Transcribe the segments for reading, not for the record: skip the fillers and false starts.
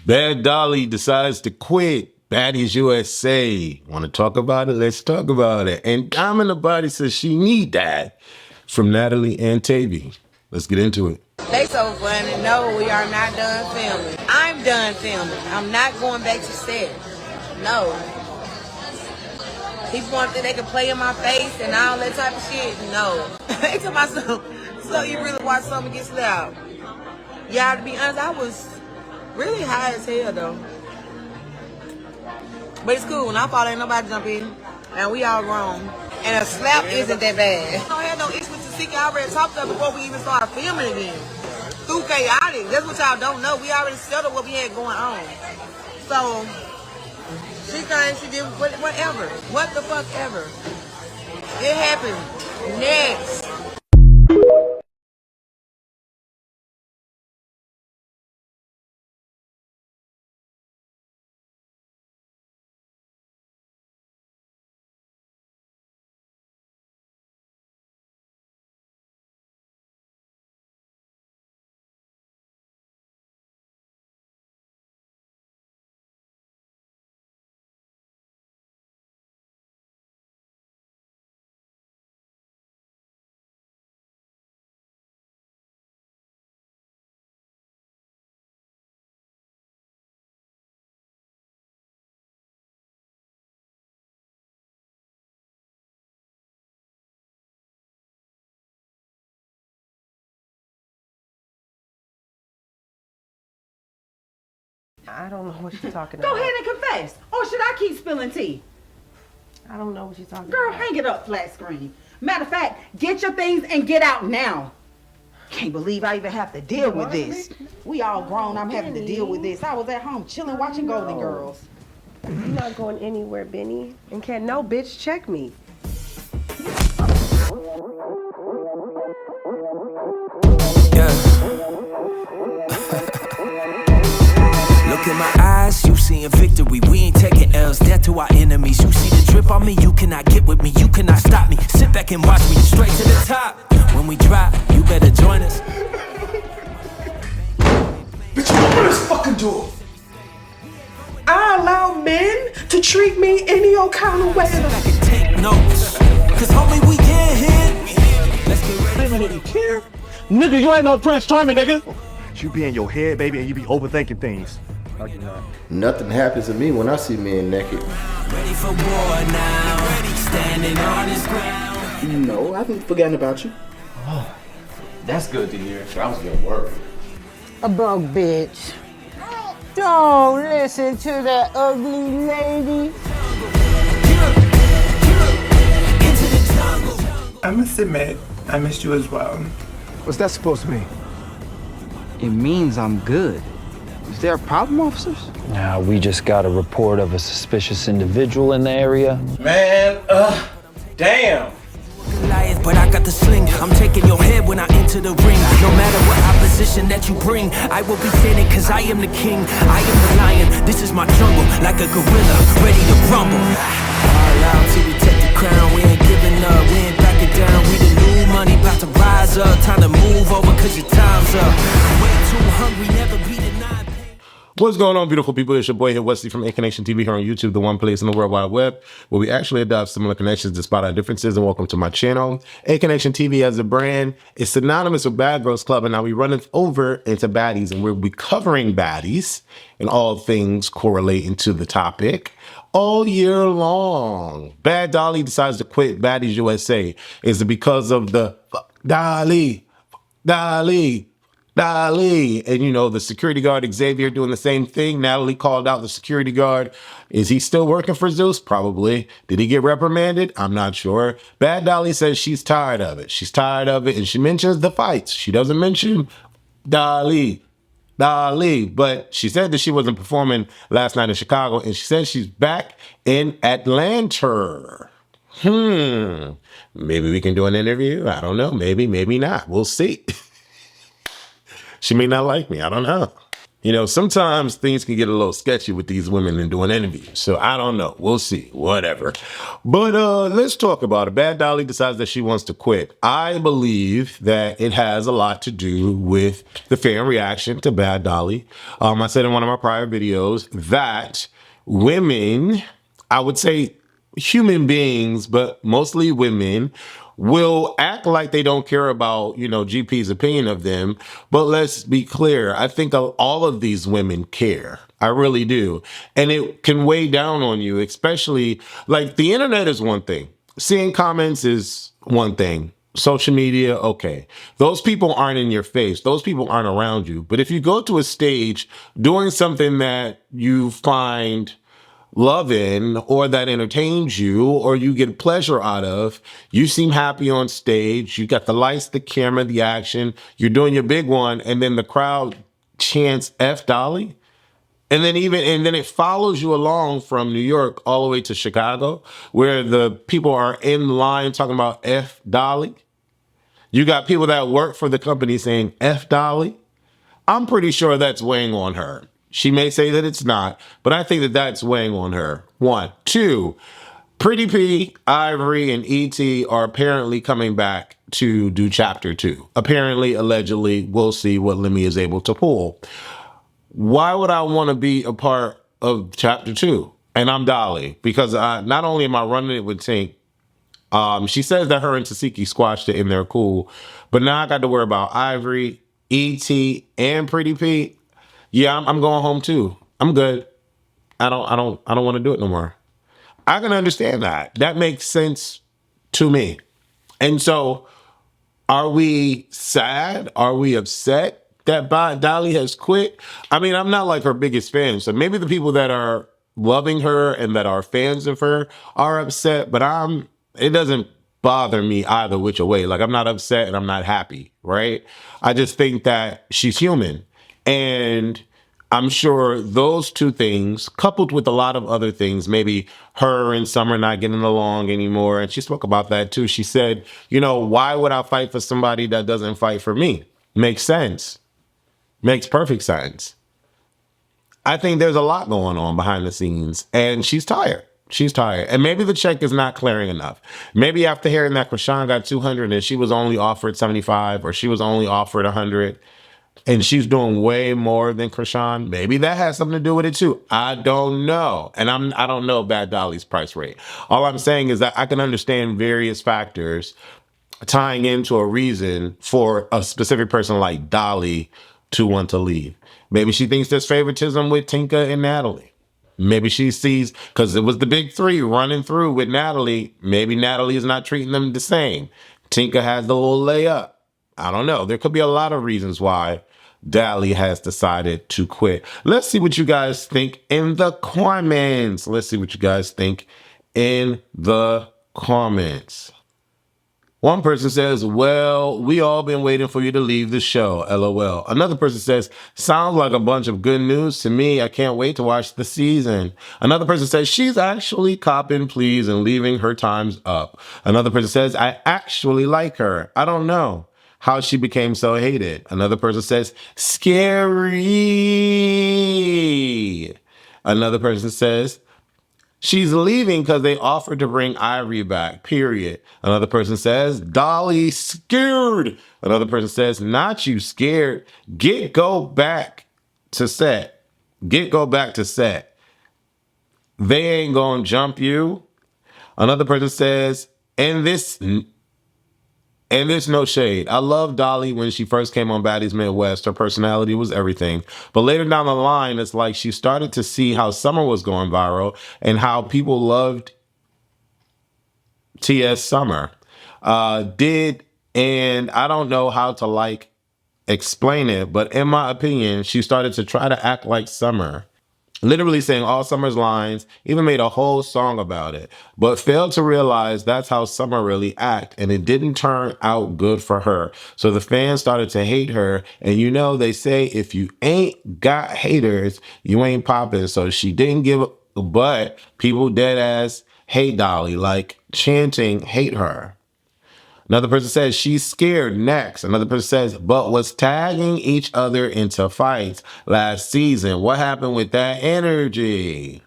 Bad Dolly decides to quit. Baddies USA. Want to talk about it? Let's talk about it. And Diamondthebody says she need that from Natalie and Tavii. Let's get into it. They so funny. No, we are not done filming. I'm done filming. I'm not going back to set. No. People want that they can play in my face and all that type of shit. No. They told myself, so you really watch something get slapped? Yeah, to be honest, I was really high as hell though. But it's cool. When I fall, ain't nobody jump in. And we all grown. And a slap isn't that bad. I don't have no issue with the I already talked about before we even started filming again. Through chaotic. That's what y'all don't know. We already settled what we had going on. So, she thinks she did whatever. What the fuck ever. It happened. Next. I don't know what she's talking about. Go ahead and confess. Or should I keep spilling tea? I don't know what she's talking Girl, about. hang it up, flat screen. Matter of fact, get your things and get out now. Can't believe I even have to deal with this. We all grown, I'm having to deal with this. I was at home chilling watching Golden Girls. You're not going anywhere, Benny. And can't no bitch check me. Look in my eyes, you seeing victory. We ain't taking L's, death to our enemies. You see the drip on me, you cannot get with me. You cannot stop me. Sit back and watch me straight to the top. When we drop, you better join us. Bitch, open this fucking door. I allow men to treat me any old kind of way. Sit back and take notes. Cause homie, we get hit. Let's get ready. Hey, man, you care? Nigga, you ain't no Prince Charming, nigga. You be in your head, baby, and you be overthinking things. Like you're not. Nothing happens to me when I see men naked. Ready for war now. Ready standing on this ground. No, I haven't forgotten about you. Oh, that's good to hear. I was getting worried. A broke bitch. Don't listen to that ugly lady. I must admit, I missed you as well. What's that supposed to mean? It means I'm good. Is there a problem, officers? Nah, we just got a report of a suspicious individual in the area. Man, damn. Goliath, but I got the sling. I'm taking your head when I enter the ring. No matter what opposition that you bring, I will be standing cause I am the king. I am the lion, this is my jungle. Like a gorilla, ready to rumble. All out till we take the crown. We ain't giving up, we ain't backing down. We the new money, about to rise up. Time to move over cause your time's up. Way too hungry, never be denied. What's going on, beautiful people? It's your boy here, Wesley from A-Connection TV here on YouTube, the one place in the World Wide Web where we actually adopt similar connections despite our differences. And welcome to my channel. A-Connection TV as a brand is synonymous with Bad Girls Club, and now we run it over into baddies, and we'll be covering baddies and all things correlating to the topic all year long. Bad Dolly decides to quit Baddies USA. Is it because of the Dolly? And you know, the security guard Xavier doing the same thing. Natalie called out the security guard. Is he still working for Zeus? Probably. Did he get reprimanded? I'm not sure. Bad Dolly says she's tired of it. She's tired of it, and she mentions the fights. She doesn't mention Dolly, but she said that she wasn't performing last night in Chicago, and she said she's back in Atlanta. Maybe we can do an interview. I don't know. Maybe not. We'll see. She may not like me. I don't know. You know, sometimes things can get a little sketchy with these women and doing interviews. So I don't know. We'll see. Whatever. But let's talk about it. Bad Dolly decides that she wants to quit. I believe that it has a lot to do with the fan reaction to Bad Dolly. I said in one of my prior videos that women, I would say human beings, but mostly women, will act like they don't care about, you know, GP's opinion of them. But let's be clear. I think all of these women care. I really do. And it can weigh down on you, especially like the internet is one thing. Seeing comments is one thing. Social media, okay. Those people aren't in your face. Those people aren't around you. But if you go to a stage doing something that you find love in or that entertains you or you get pleasure out of, you seem happy on stage, you got the lights, the camera, the action, you're doing your big one, and then the crowd chants F Dolly. And then it follows you along from New York all the way to Chicago, where the people are in line talking about F Dolly. You got people that work for the company saying F Dolly. I'm pretty sure that's weighing on her. She may say that it's not, but I think that that's weighing on her. 1. 2, Pretty P, Ivori, and E.T. are apparently coming back to do chapter 2. Apparently, allegedly, we'll see what Lemmy is able to pull. Why would I want to be a part of chapter 2? And I'm Dolly, because not only am I running it with Tink, she says that her and Tesehki squashed it and they're cool, but now I got to worry about Ivori, E.T., and Pretty P. Yeah, I'm going home too. I'm good. I don't want to do it no more. I can understand that. That makes sense to me. And so, are we sad? Are we upset that Dolly has quit? I mean, I'm not like her biggest fan, so maybe the people that are loving her and that are fans of her are upset, but it doesn't bother me either which way. Like, I'm not upset and I'm not happy, right? I just think that she's human. And I'm sure those two things, coupled with a lot of other things, maybe her and Summer not getting along anymore. And she spoke about that too. She said, you know, why would I fight for somebody that doesn't fight for me? Makes sense. Makes perfect sense. I think there's a lot going on behind the scenes and she's tired. She's tired. And maybe the check is not clearing enough. Maybe after hearing that Chrisean got 200 and she was only offered 75 or she was only offered 100 and she's doing way more than Chrisean, maybe that has something to do with it too. I don't know. And I don't know Bad Dolly's price rate. All I'm saying is that I can understand various factors tying into a reason for a specific person like Dolly to want to leave. Maybe she thinks there's favoritism with Tinka and Natalie. Maybe she sees, because it was the big three running through with Natalie, maybe Natalie is not treating them the same. Tinka has the little layup. I don't know. There could be a lot of reasons why Dolly has decided to quit. Let's see what you guys think in the comments. Let's see what you guys think in the comments. One person says, well, we all been waiting for you to leave the show, LOL. Another person says, sounds like a bunch of good news to me. I can't wait to watch the season. Another person says, she's actually copping please and leaving her times up. Another person says, I actually like her. I don't know how she became so hated. Another person says, scary. Another person says, she's leaving because they offered to bring Ivori back, period. Another person says, Dolly scared. Another person says, not you scared. Go back to set. Go back to set. They ain't gonna jump you. Another person says, and there's no shade. I love Dolly when she first came on Baddies Midwest. Her personality was everything. But later down the line, it's like she started to see how Summer was going viral and how people loved T.S. Summer. And I don't know how to explain it, but in my opinion, she started to try to act like Summer. Literally saying all Summer's lines, even made a whole song about it, but failed to realize that's how Summer really act, and it didn't turn out good for her. So the fans started to hate her, and you know they say if you ain't got haters, you ain't popping. So she didn't give a but people dead ass hate Dolly, like chanting hate her. Another person says she's scared. Next. Another person says, but was tagging each other into fights last season. What happened with that energy?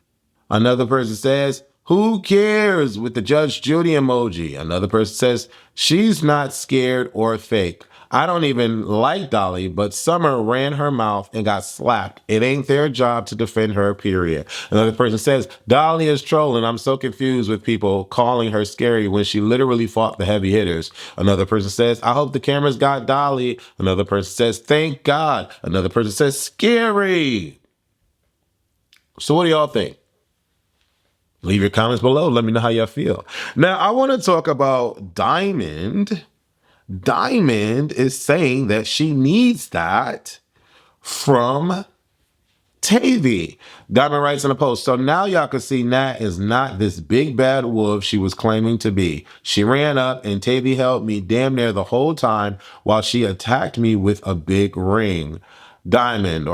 Another person says, who cares, with the Judge Judy emoji. Another person says, she's not scared or fake. I don't even like Dolly, but Summer ran her mouth and got slapped. It ain't their job to defend her, period. Another person says, Dolly is trolling. I'm so confused with people calling her scary when she literally fought the heavy hitters. Another person says, I hope the cameras got Dolly. Another person says, thank God. Another person says, scary. So what do y'all think? Leave your comments below. Let me know how y'all feel. Now, I want to talk about Diamond. Diamond is saying that she needs that from Tavii. Diamond writes in a post, so now y'all can see Nat is not this big bad wolf she was claiming to be. She ran up and Tavii held me damn near the whole time while she attacked me with a big ring. Diamond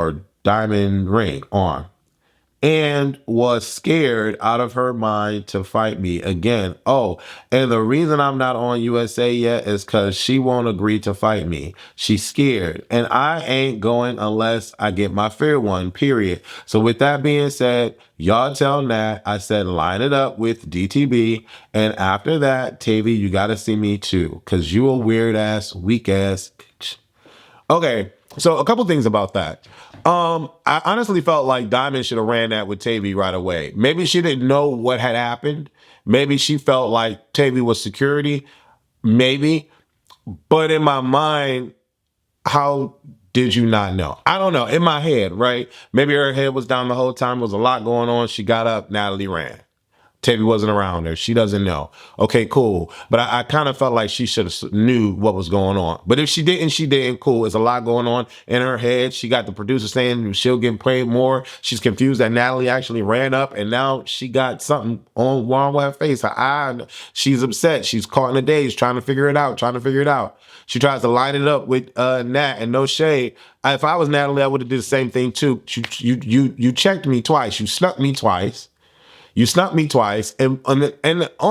ring on. And was scared out of her mind to fight me again. Oh, and the reason I'm not on USA yet is because she won't agree to fight me. She's scared. And I ain't going unless I get my fair one, period. So with that being said, y'all tell Nat I said line it up with DTB. And after that, Tavii, you got to see me too. Because you a weird ass, weak ass bitch. Okay, so a couple things about that. I honestly felt like Diamond should have ran that with Tavii right away. Maybe she didn't know what had happened. Maybe she felt like Tavii was security. Maybe. But in my mind, how did you not know? I don't know. In my head, right? Maybe her head was down the whole time. There was a lot going on. She got up. Natalie ran. Tavii wasn't around her. She doesn't know. Okay, cool. But I kind of felt like she should have knew what was going on. But if she didn't, she didn't. Cool. There's a lot going on in her head. She got the producer saying she'll get paid more. She's confused that Natalie actually ran up and now she got something on wrong with her face. Her eye. She's upset. She's caught in the daze trying to figure it out, She tries to line it up with Nat, and no shade. If I was Natalie, I would have did the same thing too. You checked me twice. You snuck me twice. And on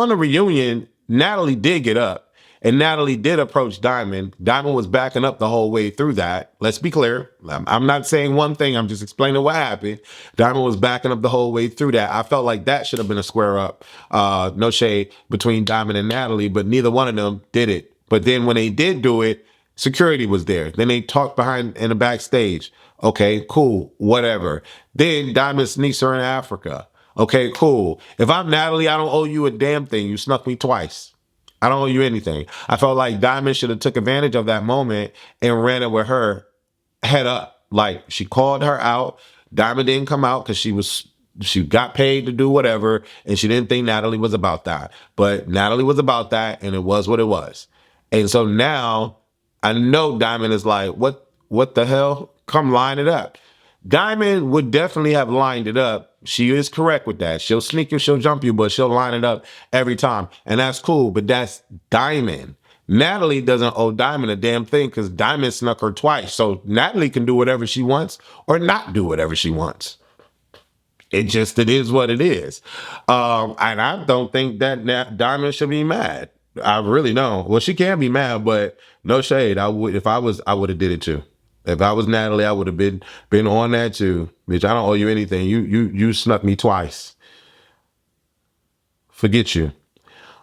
the reunion, Natalie did get up and Natalie did approach Diamond. Diamond was backing up the whole way through that. Let's be clear. I'm not saying one thing. I'm just explaining what happened. Diamond was backing up the whole way through that. I felt like that should have been a square up. No shade between Diamond and Natalie, but neither one of them did it. But then when they did do it, security was there. Then they talked behind in the backstage. Okay, cool, whatever. Then Diamond sneaks her in Africa. Okay, cool. If I'm Natalie, I don't owe you a damn thing. You snuck me twice. I don't owe you anything. I felt like Diamond should have took advantage of that moment and ran it with her head up. Like, she called her out. Diamond didn't come out because she got paid to do whatever, and she didn't think Natalie was about that. But Natalie was about that, and it was what it was. And so now I know Diamond is like, what the hell? Come line it up. Diamond would definitely have lined it up. She is correct with that. She'll sneak you, she'll jump you, but she'll line it up every time. And that's cool, but that's Diamond. Natalie doesn't owe Diamond a damn thing because Diamond snuck her twice. So Natalie can do whatever she wants or not do whatever she wants. It is what it is. And I don't think that Diamond should be mad. I really don't. Well, she can be mad, but no shade. I would have did it too. If I was Natalie, I would have been on that too. Bitch, I don't owe you anything. You snuck me twice. Forget you.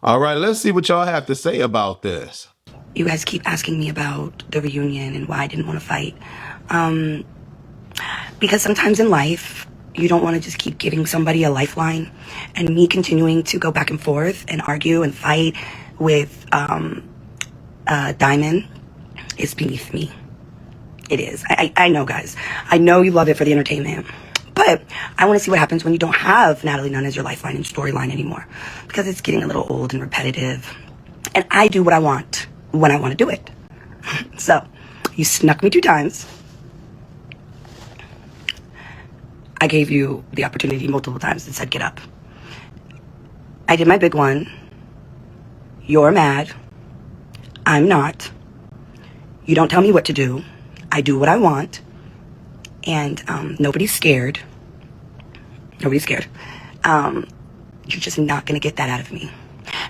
All right, let's see what y'all have to say about this. You guys keep asking me about the reunion and why I didn't want to fight. Because sometimes in life, you don't want to just keep giving somebody a lifeline. And me continuing to go back and forth and argue and fight with Diamond is beneath me. It is. I know, guys. I know you love it for the entertainment. But I want to see what happens when you don't have natalienunn as your lifeline and storyline anymore. Because it's getting a little old and repetitive. And I do what I want when I want to do it. So, you snuck me 2 times. I gave you the opportunity multiple times and said, get up. I did my big one. You're mad. I'm not. You don't tell me what to do. I do what I want, and nobody's scared. Nobody's scared. You're just not going to get that out of me.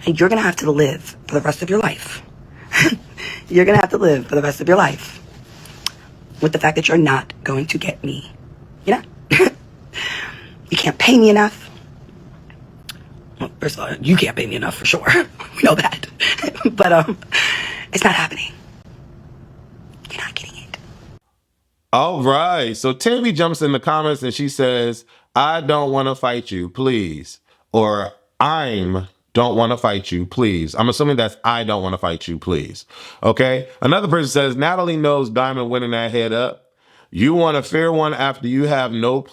And you're going to have to live for the rest of your life you're gonna have to live for the rest of your life with the fact that you're not going to get me. You're not. You can't pay me enough. Well, first of all, you can't pay me enough for sure. We know that. But it's not happening. You're not getting it. All right. So Tavii jumps in the comments and she says, I don't want to fight you, please. Or don't want to fight you, please. I'm assuming that's I don't want to fight you, please. Okay. Another person says, Natalie knows Diamond winning that head up. You want a fair one after you have not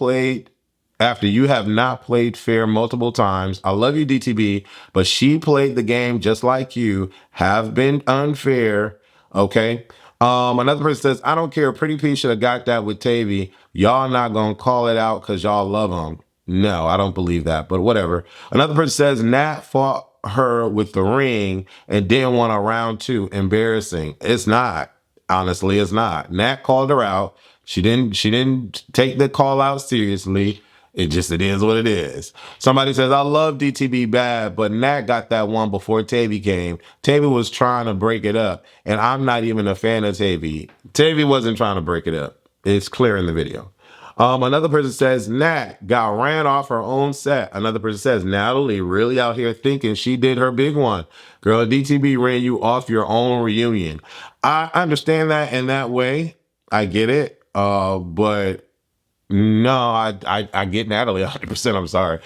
played fair multiple times. I love you, DTB, but she played the game just like you, have been unfair. Okay. Another person says, I don't care. Pretty P should have got that with Tavii. Y'all not gonna call it out because y'all love him. No, I don't believe that, but whatever. Another person says, Nat fought her with the ring and didn't want a round 2. Embarrassing. It's not. Honestly, it's not. Nat called her out. She didn't take the call out seriously. It is what it is. Somebody says, I love DTB bad, but Nat got that one before Tavii came. Tavii was trying to break it up, and I'm not even a fan of Tavii. Tavii wasn't trying to break it up. It's clear in the video. Another person says, Nat got ran off her own set. Another person says, Natalie really out here thinking she did her big one. Girl, DTB ran you off your own reunion. I understand that in that way. I get it. But no, I get Natalie 100%. I'm sorry.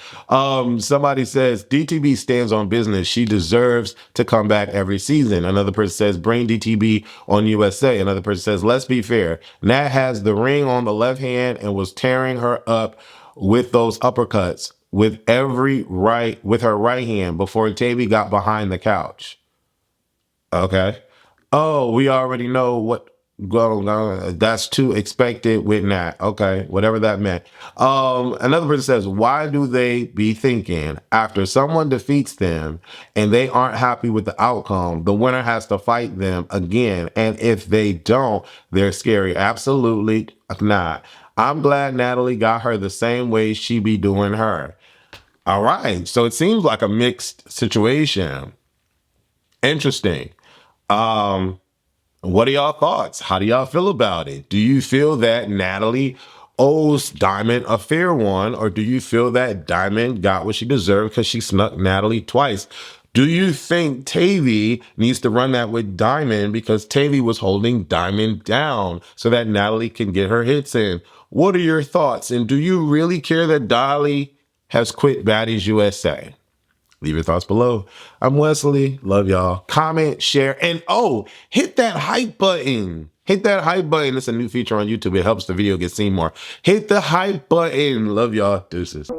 Somebody says DTB stands on business. She deserves to come back every season. Another person says bring DTB on USA. Another person says let's be fair. Nat has the ring on the left hand and was tearing her up with those uppercuts with her right hand before Tavii got behind the couch. Okay. Oh, we already know what. Well, that's too expected with Nat. Okay, whatever that meant. Another person says, why do they be thinking after someone defeats them and they aren't happy with the outcome, the winner has to fight them again? And if they don't, they're scary. Absolutely not. I'm glad Natalie got her the same way she be doing her. All right. So it seems like a mixed situation. Interesting. What are y'all thoughts? How do y'all feel about it? Do you feel that Natalie owes Diamond a fair one, or do you feel that Diamond got what she deserved because she snuck Natalie twice? Do you think Tavii needs to run that with Diamond because Tavii was holding Diamond down so that Natalie can get her hits in? What are your thoughts? And do you really care that Dolly has quit Baddies USA? Leave your thoughts below. I'm Wesley. Love y'all. Comment, share, and hit that hype button. Hit that hype button. It's a new feature on YouTube. It helps the video get seen more. Hit the hype button. Love y'all. Deuces.